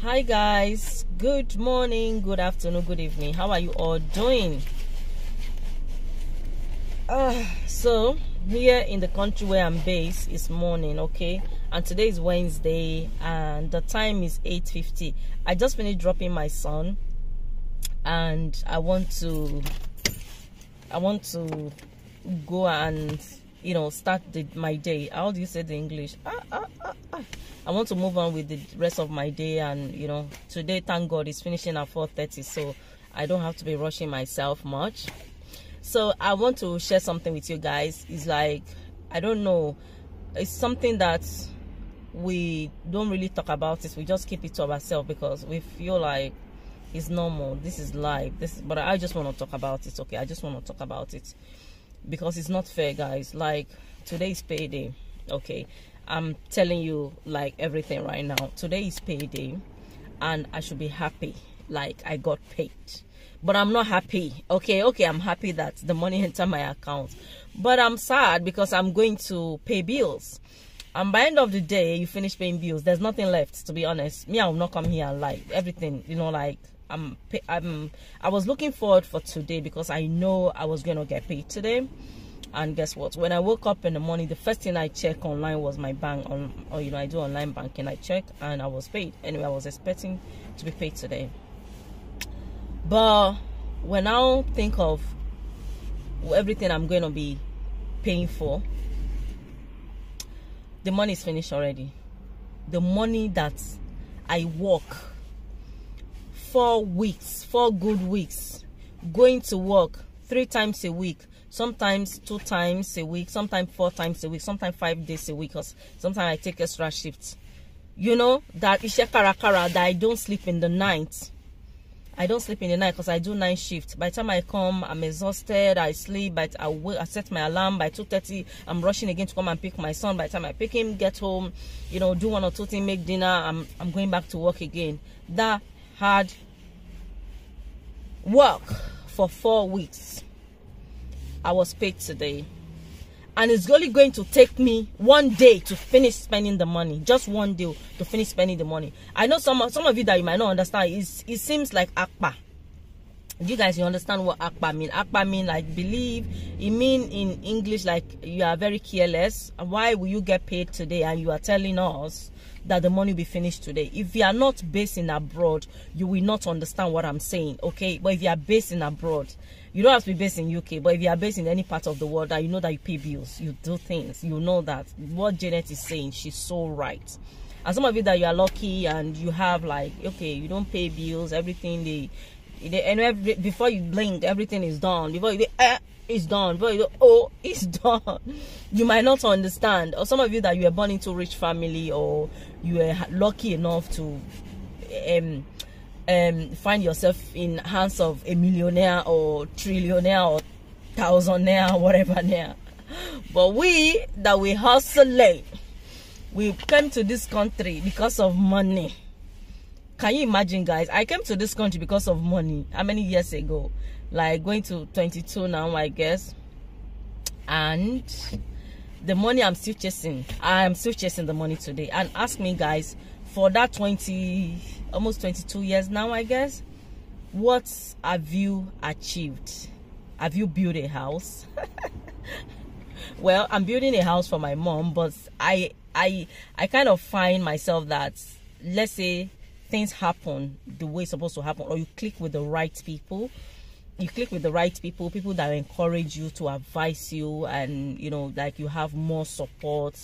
Hi guys, good morning, good afternoon, good evening. How are you all doing? So here in the country where I'm based, it's morning, okay, and today is Wednesday and the time is 8:50. I just finished dropping my son and I want to go and start my day. How do you say the English? I want to move on with the rest of my day, and today, thank God, it's finishing at 4:30, so I don't have to be rushing myself much. So I want to share something with you guys. It's like, I don't know, it's something that we don't really talk about. It we just keep it to ourselves because we feel like it's normal, this is life, but I just want to talk about it. Okay, I just want to talk about it because it's not fair, guys. Like, today is payday, okay? I'm telling you like everything right now. Today is payday and I should be happy like I got paid, but I'm not happy. Okay, I'm happy that the money entered my account, but I'm sad because I'm going to pay bills, and by the end of the day you finish paying bills, there's nothing left. To be honest, me, I will not come here and like everything, like I was looking forward for today because I know I was going to get paid today. And guess what? When I woke up in the morning, the first thing I checked online was my bank. I do online banking. I checked and I was paid. Anyway, I was expecting to be paid today. But when I think of everything I'm going to be paying for, the money is finished already. The money that I work 4 good weeks, going to work 3 times a week, sometimes 2 times a week, sometimes 4 times a week, sometimes 5 days a week, because sometimes I take extra shifts. That ishe karakara, that I don't sleep in the night. I don't sleep in the night because I do 9 shifts. By the time I come, I'm exhausted, I sleep, but I set my alarm. By 2:30, I'm rushing again to come and pick my son. By the time I pick him, get home, do 1 or 2 things, make dinner, I'm going back to work again. That hard work for 4 weeks. I was paid today, and it's only going to take me 1 day to finish spending the money. Just 1 day to finish spending the money. I know some of you that you might not understand. It seems like akpa. You guys, you understand what akpa mean? Akpa mean like believe. It mean in English like you are very careless. Why will you get paid today and you are telling us that the money will be finished today? If you are not based in abroad, you will not understand what I'm saying, okay? But if you are based in abroad, you don't have to be based in UK, but if you are based in any part of the world, that you know that you pay bills, you do things, you know that what Janet is saying, she's so right. And some of you that you are lucky and you have like, okay, you don't pay bills, everything before you blink, everything is done. Before you it's done. Before you it's done. You might not understand. Or some of you that you were born into a rich family, or you were lucky enough to find yourself in hands of a millionaire or trillionaire or thousandaire or whatever now. But we hustle, we came to this country because of money. Can you imagine, guys? I came to this country because of money. How many years ago? Like going to 22 now, I guess. And the money I'm still chasing. I am still chasing the money today. And ask me, guys, for that almost 22 years now, I guess, what have you achieved? Have you built a house? Well, I'm building a house for my mom, but I kind of find myself that, let's say things happen the way it's supposed to happen, or you click with the right people. You click with the right people that encourage you, to advise you, and like you have more support.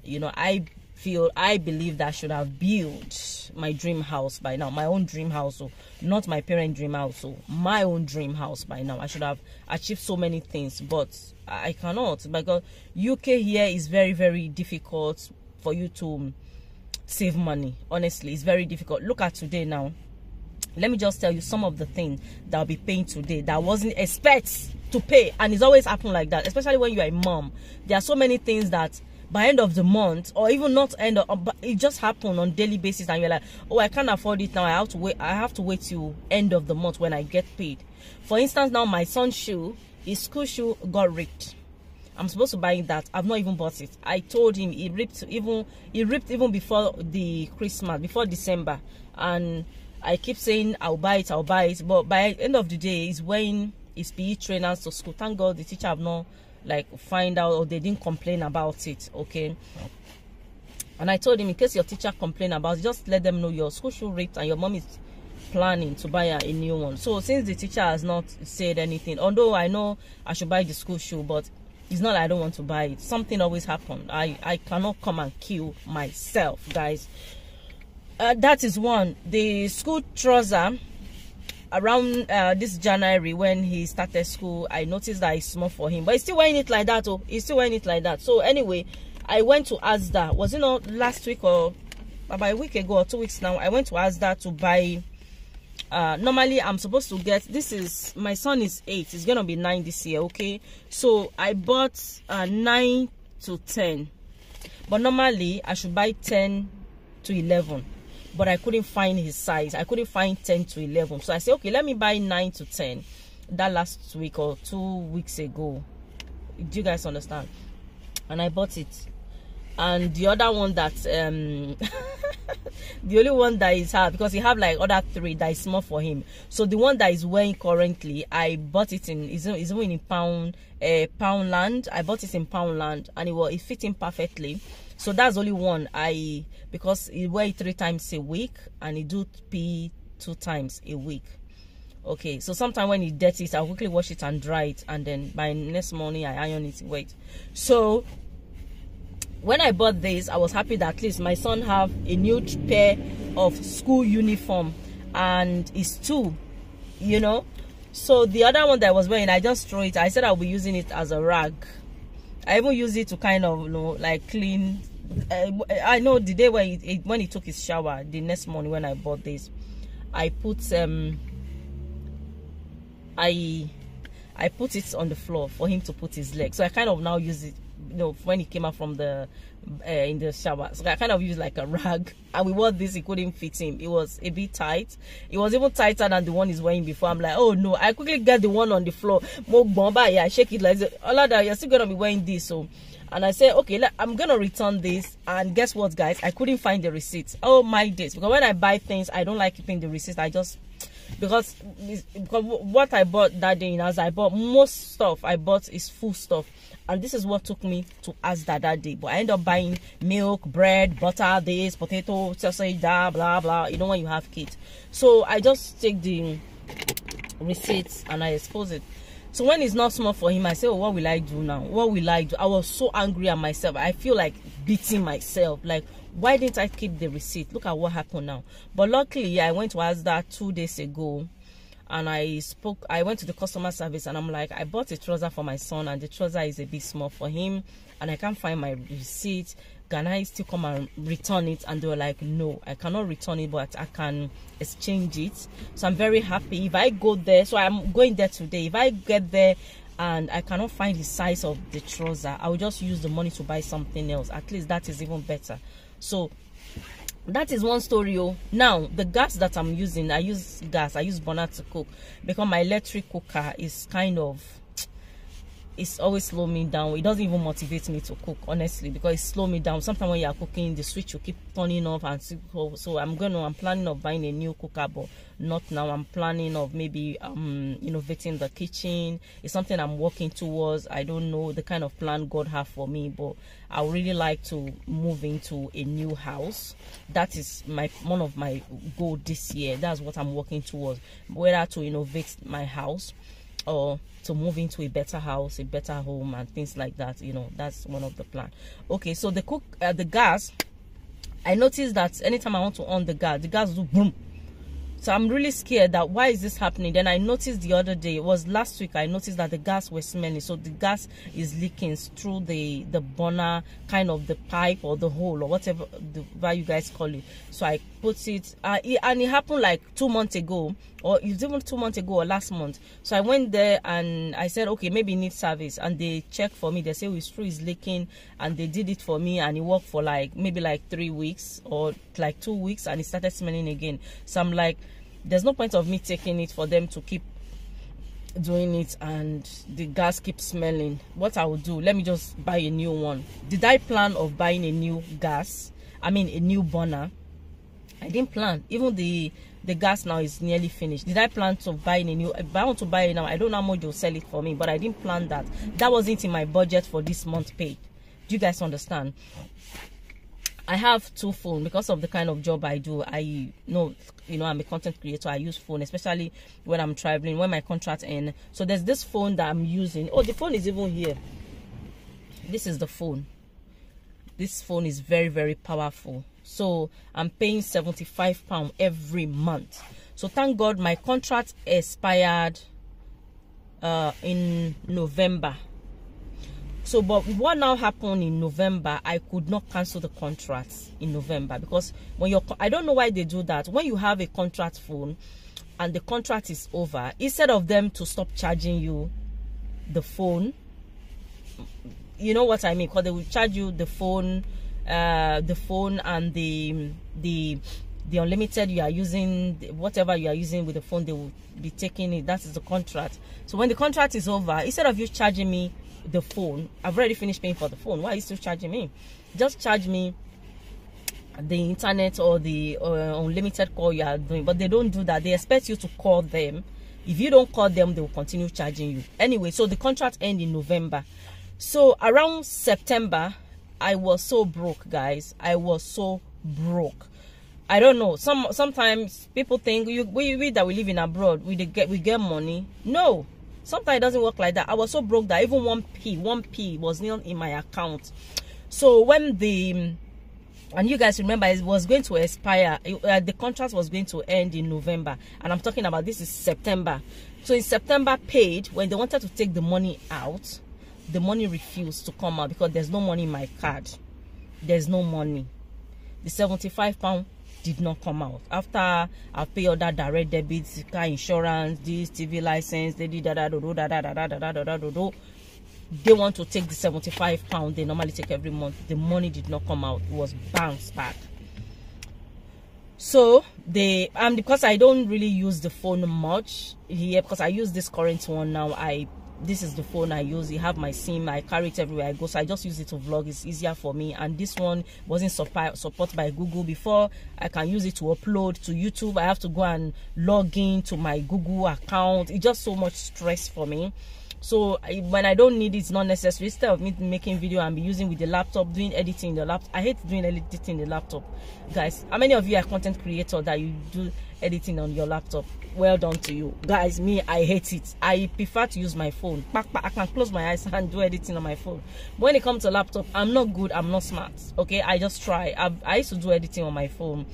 I believe that I should have built my dream house by now, my own dream house, so not my parents' dream house, so my own dream house by now. I should have achieved so many things, but I cannot, because UK here is very, very difficult for you to save money. Honestly, it's very difficult. Look at today now. Let me just tell you some of the things that I'll be paying today that I wasn't expect to pay, and it's always happened like that, especially when you are a mom. There are so many things that by end of the month, or even not end of, but it just happened on daily basis, and you're like, oh, I can't afford it now, I have to wait till end of the month when I get paid. For instance, now my son's shoe, his school shoe got ripped. I'm supposed to buy that. I've not even bought it. I told him he ripped even before the Christmas, before December, and I keep saying I'll buy it, but by the end of the day, he's wearing his PE trainers to school. Thank God the teacher have not like find out, or they didn't complain about it. Okay. And I told him, in case your teacher complain about it, just let them know your school shoe ripped and your mom is planning to buy a new one. So since the teacher has not said anything, although I know I should buy the school shoe, but it's not like I don't want to buy it. Something always happens. I cannot come and kill myself, guys. That is one. The school trouser, around this January when he started school, I noticed that it's small for him, but he's still wearing it like that. Oh, he's still wearing it like that. So anyway, I went to Asda. Was it not last week or about a week ago or 2 weeks now? I went to Asda to buy. Normally I'm supposed to get, this is, my son is 8, he's gonna be 9 this year. Okay, so I bought 9 to 10, but normally I should buy 10 to 11, but I couldn't find his size. I couldn't find 10 to 11, so I said, okay, let me buy 9 to 10. That last week or 2 weeks ago. Do you guys understand? And I bought it. And the other one that the only one that is hard, because he have like other 3 that is small for him. So the one that is wearing currently, I bought it in, is even in Poundland. I bought it in Poundland, and it fit him perfectly. So that's only one because he wear it 3 times a week, and he do pee 2 times a week. Okay, so sometime when he dirty it, I'll quickly wash it and dry it, and then by next morning I iron it. Wait, so when I bought this, I was happy that at least my son have a new pair of school uniform, and it's 2, you know. So the other one that I was wearing, I just throw it. I said I'll be using it as a rag. I even use it to kind of, you know, like clean. I know the day when he took his shower, the next morning when I bought this, I put I put it on the floor for him to put his leg. So I kind of now use it, you know, when he came out from the in the shower. So I kind of used like a rag, and we wore this, it couldn't fit him. It was a bit tight. It was even tighter than the one he's wearing before. I'm like, oh no. I quickly get the one on the floor. Yeah, I shake it like this. Allah, that you're still gonna be wearing this. So, and I said, okay, I'm gonna return this. And guess what, guys? I couldn't find the receipt. Oh my days! Because when I buy things, I don't like keeping the receipt. I just, because what I bought that day, as I bought most stuff I bought is full stuff, and this is what took me to Asda that day. But I ended up buying milk, bread, butter, this, potato, sausage, blah blah, you know, when you have kids. So I just take the receipts and I expose it. So when it's not small for him, I say, oh, what will I do now? What will I do? I was so angry at myself. I feel like beating myself, like, why didn't I keep the receipt? Look at what happened now. But luckily, yeah, I went to Asda 2 days ago, and I went to the customer service, and I'm like, I bought a trouser for my son, and the trouser is a bit small for him, and I can't find my receipt. Can I still come and return it? And they were like, no, I cannot return it, but I can exchange it. So I'm very happy. If I go there, so I'm going there today. If I get there and I cannot find the size of the trouser, I will just use the money to buy something else. At least that is even better. So that is one story. Oh, now the gas that I'm using, I use burner to cook, because my electric cooker is kind of, it's always slow me down. It doesn't even motivate me to cook, honestly, because it slow me down. Sometimes when you are cooking, the switch will keep turning off, and so I'm planning of buying a new cooker, but not now. I'm planning of maybe innovating the kitchen. It's something I'm working towards. I don't know the kind of plan God have for me, but I would really like to move into a new house. That is one of my goals this year. That's what I'm working towards, whether to innovate my house or to move into a better house, a better home, and things like that. You know, that's one of the plan. Okay, so the gas, I noticed that anytime I want to on the gas will do boom. So I'm really scared that why is this happening. Then I noticed the other day, it was last week, I noticed that the gas was smelling. So the gas is leaking through the burner, kind of the pipe or the hole or whatever you guys call it. So I put it, and it happened like 2 months ago, or it was even 2 months ago or last month. So I went there and I said, okay, maybe it needs service, and they checked for me. They say, oh, it's true, it's leaking, and they did it for me, and it worked for maybe 3 weeks or 2 weeks, and it started smelling again. So I'm like, there's no point of me taking it for them to keep doing it and the gas keeps smelling. What I will do, let me just buy a new one. Did I plan of buying a new gas? I mean a new burner? I didn't plan. Even the gas now is nearly finished. Did I plan to buy a new? If I want to buy it now, I don't know how much they'll sell it for me, but I didn't plan that. That wasn't in my budget for this month paid. Do you guys understand? I have two phones because of the kind of job I do. I know, I'm a content creator. I use phone, especially when I'm traveling, when my contract ends. So there's this phone that I'm using. Oh, the phone is even here. This is the phone. This phone is very, very powerful. So I'm paying £75 every month. So thank God my contract expired in November. So, but what now happened in November, I could not cancel the contract in November because when I don't know why they do that. When you have a contract phone and the contract is over, instead of them to stop charging you the phone, you know what I mean? Because they will charge you the phone and the unlimited you are using, whatever you are using with the phone, they will be taking it. That is the contract. So when the contract is over, instead of you charging me the phone, I've already finished paying for the phone. Why are you still charging me? Just charge me the internet or the unlimited call you are doing. But they don't do that. They expect you to call them. If you don't call them, they will continue charging you. Anyway, so the contract ends in November. So around September, I was so broke, guys. I was so broke. I don't know. Sometimes people think we that we live in abroad, we get money. No. Sometimes it doesn't work like that. I was so broke that even 1p was not in my account. So when and you guys remember it was going to expire, the contract was going to end in November, and I'm talking about this is September. So in September paid, when they wanted to take the money out, the money refused to come out because there's no money in my card. There's no money. The £75 did not come out. After I pay all that direct debits, car insurance, this TV license, they did they want to take the £75 they normally take every month. The money did not come out. It was bounced back. So because I don't really use the phone much here, because I use this current one now, this is the phone I use. You have my SIM. I carry it everywhere I go, so I just use it to vlog. It's easier for me. And this one wasn't supported by Google. Before I can use it to upload to YouTube, I have to go and log in to my Google account. It's just so much stress for me. So when I don't need it, it's not necessary. Instead of me making video and be using with the laptop, doing editing in the laptop. I hate doing editing in the laptop, guys. How many of you are content creators that you do editing on your laptop? Well done to you, guys. Me, I hate it. I prefer to use my phone. I can close my eyes and do editing on my phone. But when it comes to laptop, I'm not good. I'm not smart. Okay, I just try. I used to do editing on my phone.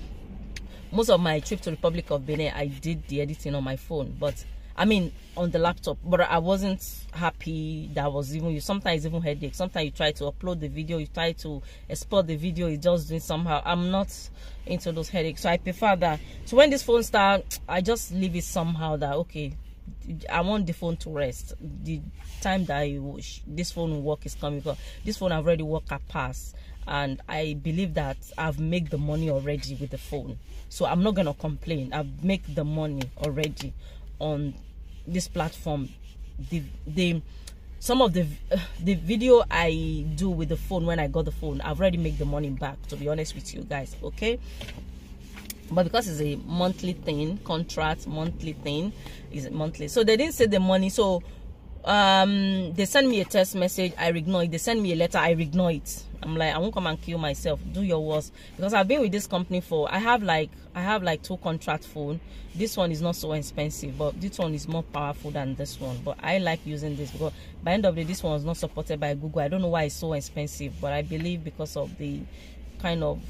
Most of my trip to Republic of Benin, I did the editing on my phone, but I mean on the laptop. But I wasn't happy. That was even sometimes even headache. Sometimes you try to upload the video, you try to export the video, it's just doing somehow. I'm not into those headaches, so I prefer that. So when this phone starts, I just leave it somehow that okay, I want the phone to rest. The time that this phone will work is coming, because this phone I've already worked at past, and I believe that I've made the money already with the phone, so I'm not gonna complain. I've made the money already on this platform. Some of the video I do with the phone, when I got the phone, I've already made the money back, to be honest with you guys. Okay, but because it's a monthly thing, contract monthly thing, is monthly, so they didn't say the money. So they send me a text message, I ignore it. They send me a letter, I ignore it. I'm like, I won't come and kill myself. Do your worst, because I've been with this company for I have like 2 contract phone. This one is not so expensive, but this one is more powerful than this one. But I like using this because by the end of the day, this one was not supported by Google. I don't know why it's so expensive, but I believe because of the kind of,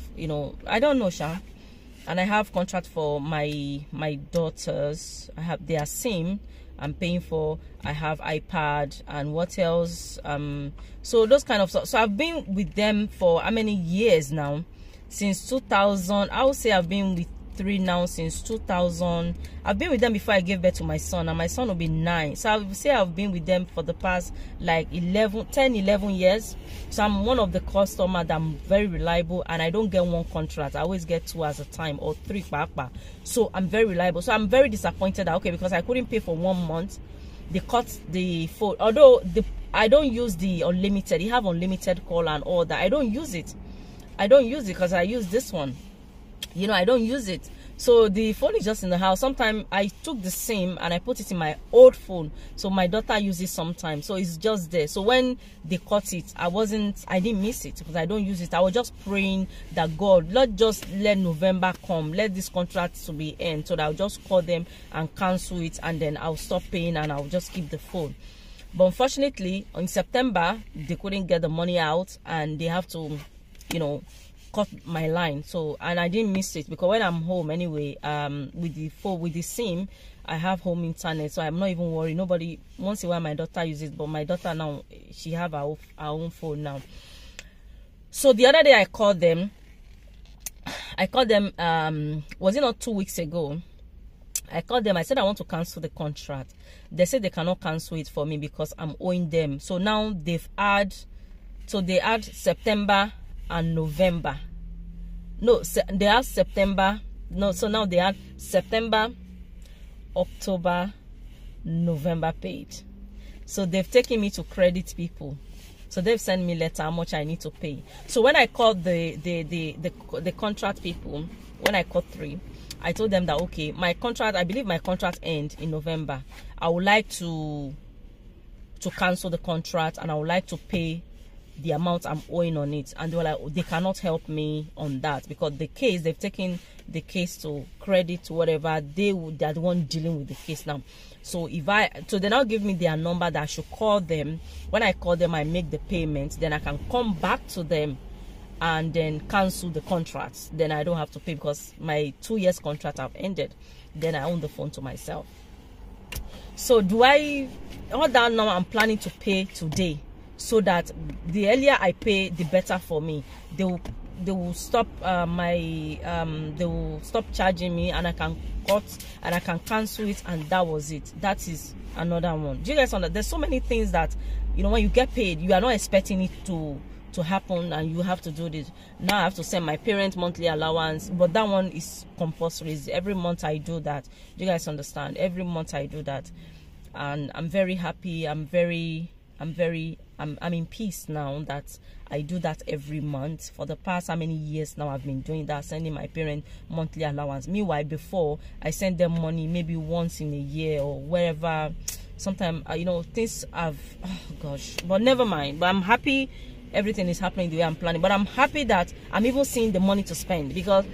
I don't know, Sha. And I have contract for my daughters. I have their SIM I'm paying for. I have iPad, and what else? So those kind of stuff. So I've been with them for how many years now? Since 2000. I would say I've been with 3 now since 2000. I've been with them before I gave birth to my son, and my son will be 9. So I would say I've been with them for the past like 10 11 years. So I'm one of the customers that I'm very reliable, and I don't get 1 contract. I always get 2 at a time, or 3 papa. So I'm very reliable. So I'm very disappointed that, okay, because I couldn't pay for 1 month, they cut the phone. Although I don't use the unlimited. You have unlimited call and all that. I don't use it. I don't use it because I use this one. You know, I don't use it. So the phone is just in the house. Sometimes I took the SIM and I put it in my old phone. So my daughter uses sometimes. So it's just there. So when they cut it, I didn't miss it because I don't use it. I was just praying that God, not just let November come, let this contract to be end, so that I'll just call them and cancel it, and then I'll stop paying and I'll just keep the phone. But unfortunately, in September, they couldn't get the money out and they have to, you know, cut my line. So, and I didn't miss it because when I'm home anyway, with the phone, with the SIM, I have home internet, so I'm not even worried. Nobody, once in a while my daughter uses it, but my daughter now, she have her own phone now. So the other day I called them, was it not 2 weeks ago? I called them, I said I want to cancel the contract. They said they cannot cancel it for me because I'm owing them. So now they've add, so they add September and November. No, they have September. No, so now they have September, October, November paid. So they've taken me to credit people. So they've sent me a letter how much I need to pay. So when I called the contract people, when I called 3, I told them that okay, my contract, I believe my contract ends in November. I would like to cancel the contract and I would like to pay the amount I'm owing on it. And they were like, they cannot help me on that because the case, they've taken the case to credit, whatever. They're the one dealing with the case now. So so they now give me their number that I should call them. When I call them, I make the payment, then I can come back to them and then cancel the contract. Then I don't have to pay because my 2 years contract have ended. Then I own the phone to myself. So all that now I'm planning to pay today, so that the earlier I pay, the better for me. They will stop they will stop charging me, and I can cut and I can cancel it, and that was it. That is another one. Do you guys understand? There's so many things that, you know, when you get paid, you are not expecting it to happen, and you have to do this. Now I have to send my parents monthly allowance, but that one is compulsory. Every month I do that. Do you guys understand? Every month I do that, and I'm very happy. I'm in peace now that I do that every month. For the past how many years now I've been doing that, sending my parents monthly allowance. Meanwhile, before I send them money maybe once in a year or wherever. Sometimes you know, things have, oh gosh, but never mind. But I'm happy everything is happening the way I'm planning. But I'm happy that I'm even seeing the money to spend, because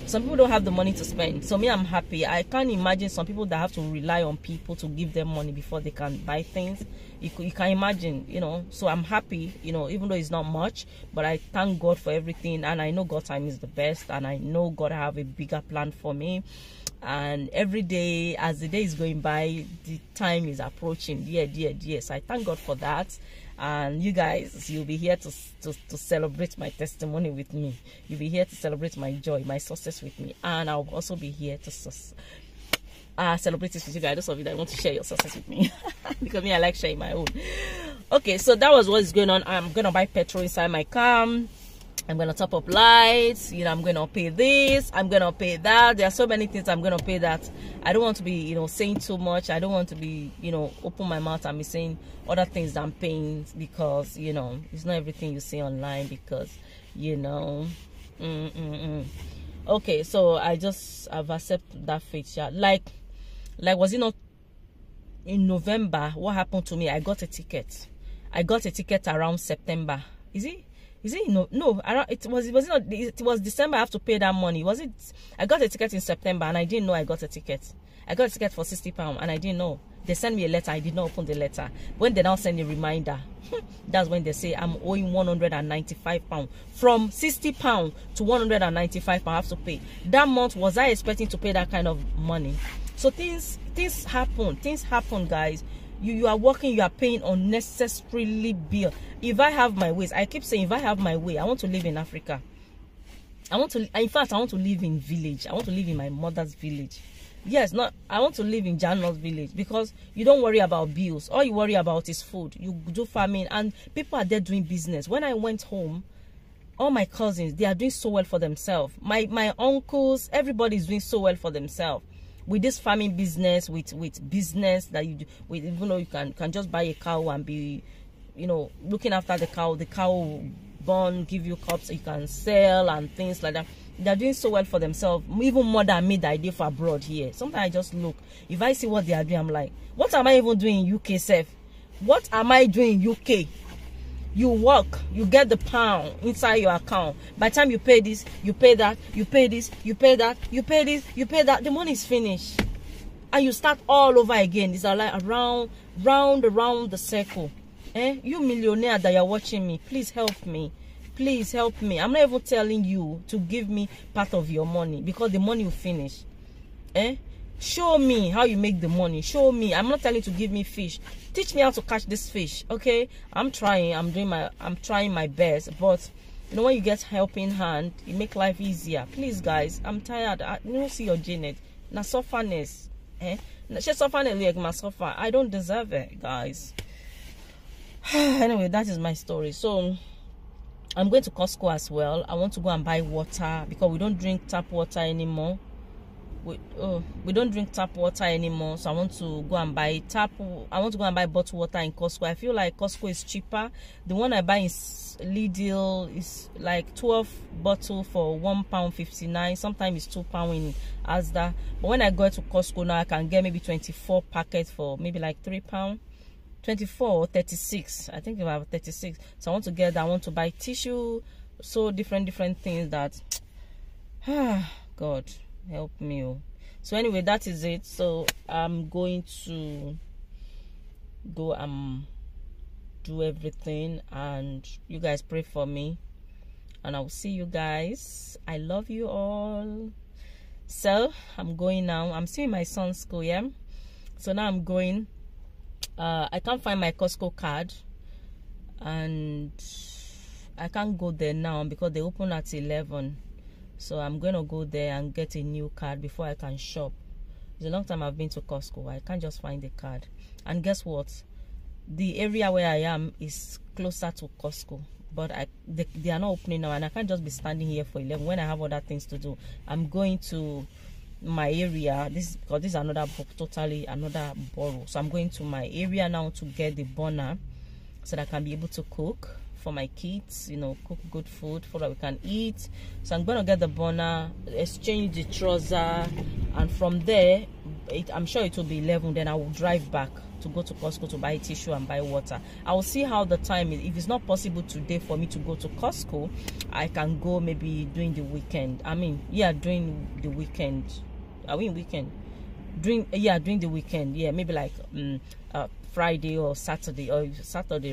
some people don't have the money to spend. So me, I'm happy. I can't imagine some people that have to rely on people to give them money before they can buy things. You can imagine, you know. So I'm happy, you know, even though it's not much, but I thank God for everything, and I know God's time is the best, and I know God have a bigger plan for me. And every day, as the day is going by, the time is approaching. So I thank God for that. And you guys, you'll be here to celebrate my testimony with me. You'll be here to celebrate my joy, my success with me. And I'll also be here to celebrate it with you guys. Those of you that want to share your success with me. Because me, I like sharing my own. Okay, so that was what's going on. I'm going to buy petrol inside my car. I'm going to top up lights. You know, I'm going to pay this. I'm going to pay that. There are so many things I'm going to pay that I don't want to be, you know, saying too much. I don't want to be, you know, open my mouth and be saying other things that I'm paying, because, you know, it's not everything you see online, because, you know. Okay, so I've accepted that fate. Yeah. Like was it not in November? What happened to me? I got a ticket. I got a ticket around September. Is it no? It was December. I have to pay that money. Was it? I got a ticket in September, and I didn't know I got a ticket. I got a ticket for £60, and I didn't know. They sent me a letter. I did not open the letter. When they now send a reminder, that's when they say I'm owing £195. From £60 to £195, I have to pay. That month, was I expecting to pay that kind of money? So things happen. Things happen, guys. You are working, you are paying unnecessarily bill. If I have my ways, I keep saying, if I have my way, I want to live in Africa. In fact, I want to live in village. I want to live in my mother's village. Yes, I want to live in Jano's village, because you don't worry about bills. All you worry about is food. You do farming, and people are there doing business. When I went home, all my cousins, they are doing so well for themselves. My uncles, everybody is doing so well for themselves. with this farming business, with business that you do, with, even though you can just buy a cow and be, you know, looking after the cow will born, give you cups you can sell and things like that. They're doing so well for themselves, even more than me that I did for abroad here. Sometimes I just look, if I see what they are doing, I'm like, what am I even doing in UK, Seth? What am I doing in UK? You work, you get the pound inside your account. By the time you pay this, you pay that, you pay this, you pay that, you pay this, you pay that, the money is finished. And you start all over again. It's like around the circle. You millionaire that you're watching me, please help me. Please help me. I'm not even telling you to give me part of your money, because the money will finish. Show me how you make the money. Show me. I'm not telling you to give me fish. Teach me how to catch this fish. Okay, I'm trying. I'm trying my best. But you know, when you get helping hand, it make life easier. Please, guys, I'm tired. You don't see your Janet. Na sufferness. She suffer like my suffer. I don't deserve it, guys. Anyway, that is my story. So I'm going to Costco as well. I want to go and buy water, because we don't drink tap water anymore. We don't drink tap water anymore. So I want to go and buy bottled water in Costco. I feel like Costco is cheaper. The one I buy in Lidl is like 12 bottle for £1.59. Sometimes it's £2 in Asda. But when I go to Costco now, I can get maybe 24 packets for maybe like £3. 24 or 36. I think I have 36. So I want to get that. I want to buy tissue. So different things that God help me. So anyway, that is it. So I'm going to go do everything, and you guys pray for me, and I'll see you guys. I love you all. So I'm going now. I'm still in my son's school, yeah. So now I'm going. I can't find my Costco card, and I can't go there now because they open at 11. So I'm going to go there and get a new card before I can shop. It's a long time I've been to Costco. I can't just find the card. And guess what? The area where I am is closer to Costco, but they are not opening now, and I can't just be standing here for 11 when I have other things to do. I'm going to my area, because this is another book, totally another borough. So I'm going to my area now to get the burner so that I can be able to cook for my kids, you know, cook good food so that we can eat. So I'm going to get the burner, exchange the trouser, and from there I'm sure it will be 11. Then I will drive back to go to Costco to buy tissue and buy water. I will see how the time is. If it's not possible today for me to go to Costco, I can go maybe during the weekend. I mean, yeah, during the weekend. Are we in weekend? During the weekend. Yeah, maybe like Friday or Saturday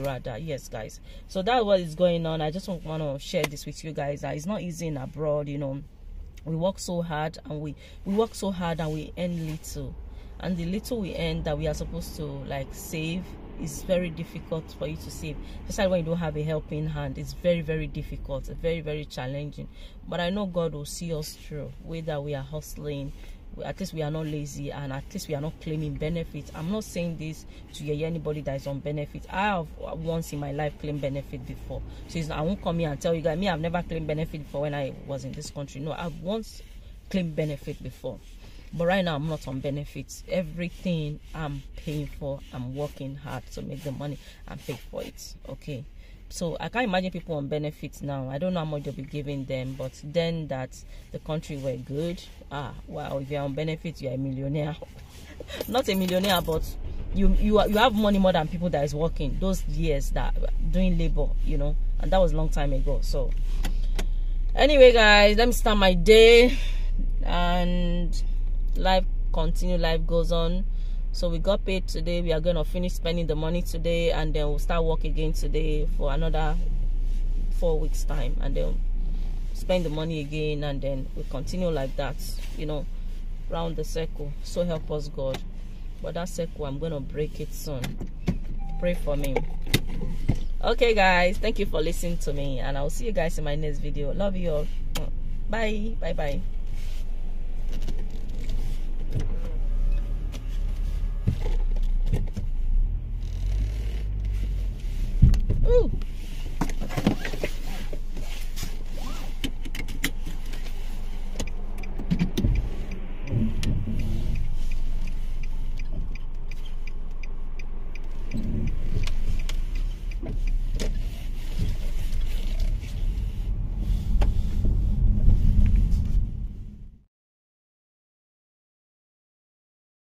rather. Yes, guys. So that's what is going on. I just want to share this with you guys. That it's not easy in abroad, you know. We work so hard and we earn little, and the little we earn that we are supposed to like save is very difficult for you to save, especially when you don't have a helping hand. It's very, very difficult, very challenging. But I know God will see us through, whether we are hustling, at least we are not lazy, and at least we are not claiming benefits. I'm not saying this to hear anybody that is on benefits. I have once in my life claimed benefit before, so I won't come here and tell you guys, me, I've never claimed benefit before when I was in this country. No, I've once claimed benefit before, but right now I'm not on benefits. Everything I'm paying for, I'm working hard to make the money and pay for it. Okay, so I can't imagine people on benefits now. I don't know how much they'll be giving them, but then that the country were good. Wow, if you're on benefits, you're a millionaire. Not a millionaire, but you have money more than people that is working those years that doing labor, you know, and that was a long time ago. So anyway, guys, let me start my day, and life goes on. So we got paid today. We are going to finish spending the money today, and then we'll start work again today for another 4 weeks time, and then spend the money again, and then we continue like that, you know, round the circle. So help us God. But that circle, I'm going to break it soon. Pray for me. Okay, guys, thank you for listening to me, and I'll see you guys in my next video. Love you all. Bye bye. Ooh.